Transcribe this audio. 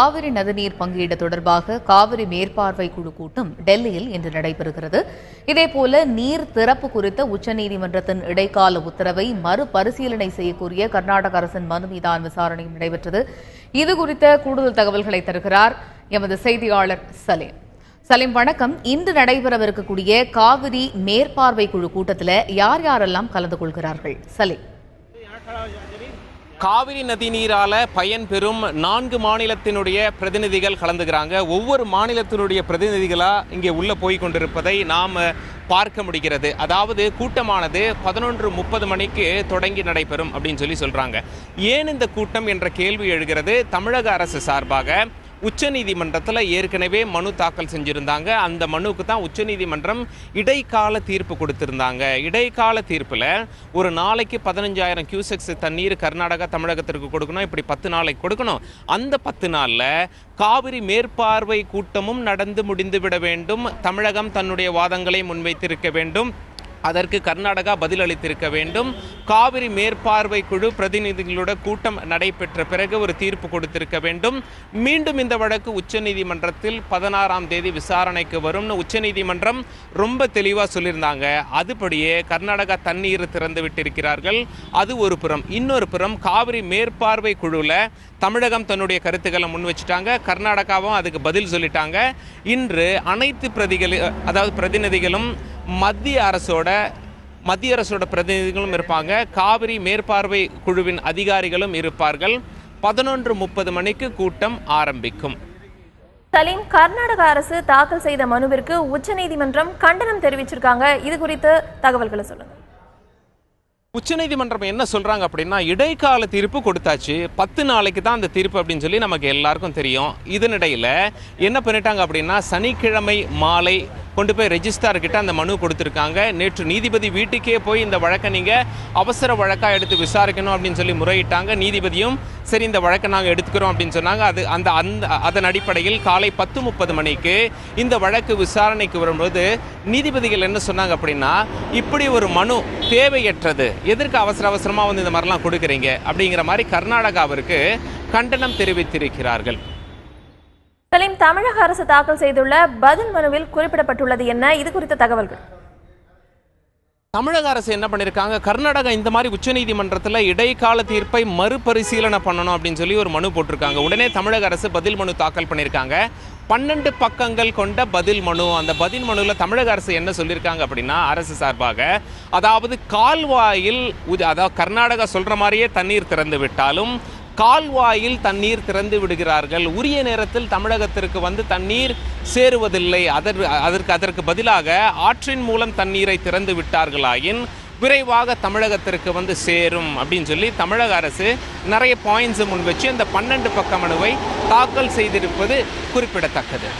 காவிரி நதிநீர் பங்கீடு தொடர்பாக காவிரி மேற்பார்வை குழு கூட்டம் டெல்லியில் இன்று நடைபெறுகிறது. இதேபோல நீர் திறப்பு குறித்த உச்சநீதிமன்றத்தின் இடைக்கால உத்தரவை மறுபரிசீலனை செய்யக்கோரிய கர்நாடக அரசின் மனு மீதான விசாரணையும் நடைபெற்றது. இதுகுறித்த கூடுதல் தகவல்களை தருகிறார் எமது செய்தியாளர் சலீம். சலீம், வணக்கம். இன்று நடைபெறவிருக்கக்கூடிய காவிரி மேற்பார்வை குழு கூட்டத்தில் யார் யாரெல்லாம் கலந்து கொள்கிறார்கள்? சலீம். காவிரி நதிநீரால பயன்பெறும் 4 மாநிலத்தினுடைய பிரதிநிதிகள் கலந்துக்கிறாங்க. ஒவ்வொரு மாநிலத்தினுடைய பிரதிநிதிகளா இங்கே உள்ள போய் கொண்டிருப்பதை நாம் பார்க்க முடிகிறது. அதாவது கூட்டமானது 11:30 மணிக்கு தொடங்கி நடைபெறும் அப்படின்னு சொல்றாங்க. ஏன் இந்த கூட்டம் என்ற கேள்வி எழுகிறது. தமிழக அரசு சார்பாக உச்சநீதிமன்றத்தில் ஏற்கனவே மனு தாக்கல் செஞ்சுருந்தாங்க. அந்த மனுவுக்கு தான் உச்சநீதிமன்றம் இடைக்கால தீர்ப்பு கொடுத்திருந்தாங்க. இடைக்கால தீர்ப்பில் ஒரு நாளைக்கு 15,000 கியூசெக்ஸ் தண்ணீர் கர்நாடகா தமிழகத்திற்கு கொடுக்கணும், இப்படி 10 நாளைக்கு கொடுக்கணும். அந்த 10 நாளில் காவிரி மேற்பார்வை கூட்டமும் நடந்து முடிந்துவிட வேண்டும். தமிழகம் தன்னுடைய வாதங்களை முன்வைத்திருக்க வேண்டும். அதற்கு கர்நாடகா பதிலளித்திருக்க வேண்டும். காவிரி மேற்பார்வை குழு பிரதிநிதிகளோட கூட்டம் நடைபெற்ற பிறகு ஒரு தீர்ப்பு கொடுத்திருக்க வேண்டும். மீண்டும் இந்த வழக்கு உச்சநீதிமன்றத்தில் 16ஆம் தேதி விசாரணைக்கு வரும்னு உச்சநீதிமன்றம் ரொம்ப தெளிவாக சொல்லியிருந்தாங்க. அதுபடியே கர்நாடகா தண்ணீர் திறந்து விட்டிருக்கிறார்கள். அது ஒரு புறம். இன்னொரு புறம் காவிரி மேற்பார்வை குழுவில் தமிழகம் தன்னுடைய கருத்துக்களை முன் வச்சுட்டாங்க. கர்நாடகாவும் அதுக்கு பதில் சொல்லிட்டாங்க. இன்று அனைத்து பிரதிநிதிகளும் மத்திய அரசோட பிரதிநிதிகளும் இருப்பாங்க. காவிரி மேற்பார்வை குழுவின் அதிகாரிகளும் இருப்பார்கள். 11:30 மணிக்கு கூட்டம் ஆரம்பிக்கும். சலீம், கர்நாடக அரசு தாக்கல் செய்த மனுவிற்கு உச்சநீதிமன்றம் கண்டனம் தெரிவிச்சிருக்காங்க. இது குறித்து தகவல்களை சொல்லுங்க. உச்சநீதிமன்றம் என்ன சொல்றாங்க அப்படின்னா, இடைக்கால தீர்ப்பு கொடுத்தாச்சு, 10 நாளைக்கு தான் அந்த தீர்ப்பு அப்படின்னு சொல்லி நமக்கு எல்லாருக்கும் தெரியும். இதனிடையில் என்ன பண்ணிட்டாங்க அப்படின்னா, சனிக்கிழமை மாலை கொண்டு போய் ரெஜிஸ்ட்ரார் கிட்ட அந்த மனு கொடுத்துருக்காங்க. நேற்று நீதிபதி வீட்டுக்கே போய் இந்த வழக்கை நீங்கள் அவசர வழக்காக எடுத்து விசாரிக்கணும் அப்படின்னு சொல்லி முறையிட்டாங்க. நீதிபதியும் சரி இந்த வழக்கை நாங்கள் எடுத்துக்கிறோம் அப்படின்னு சொன்னாங்க. அதன் அடிப்படையில் காலை 10:30 மணிக்கு இந்த வழக்கு விசாரணைக்கு வரும்போது நீதிபதிகள் என்ன சொன்னாங்க அப்படின்னா, இப்படி ஒரு மனு தேவையற்றது, எதற்கு அவசரமாக வந்து இந்த மாதிரிலாம் கொடுக்குறீங்க அப்படிங்கிற மாதிரி கர்நாடகாவிற்கு கண்டனம் தெரிவித்திருக்கிறார்கள். சலீம், தமிழக அரசு தாக்கல் செய்துள்ள பதில் மனுவில் குறிப்பிடப்பட்டுள்ளது என்ன? இது குறித்த தகவல்கள். தமிழக அரசு என்ன பண்ணியிருக்காங்க, கர்நாடகா இந்த மாதிரி உச்சநீதிமன்றத்தில் இடைக்கால தீர்ப்பை மறுபரிசீலனை பண்ணணும் அப்படின்னு சொல்லி ஒரு மனு போட்டிருக்காங்க. உடனே தமிழக அரசு பதில் மனு தாக்கல் பண்ணியிருக்காங்க. 12 பக்கங்கள் கொண்ட பதில் மனு. அந்த பதில் மனுவில் தமிழக அரசு என்ன சொல்லியிருக்காங்க அப்படின்னா, அரசு சார்பாக அதாவது கால்வாயில் கர்நாடகா சொல்கிற மாதிரியே தண்ணீர் திறந்து விட்டாலும் கால்வாயில் தண்ணீர் திறந்து விடுகிறார்கள். உரிய நேரத்தில் தமிழகத்திற்கு வந்து தண்ணீர் சேருவதில்லை. அதற்கு பதிலாக ஆற்றின் மூலம் தண்ணீரை திறந்து விட்டார்களாயின் விரைவாக தமிழகத்திற்கு வந்து சேரும் அப்படின்னு சொல்லி தமிழக அரசு நிறைய பாயிண்ட்ஸை முன் வச்சு அந்த 12 பக்க மனுவை தாக்கல் செய்திருப்பது குறிப்பிடத்தக்கது.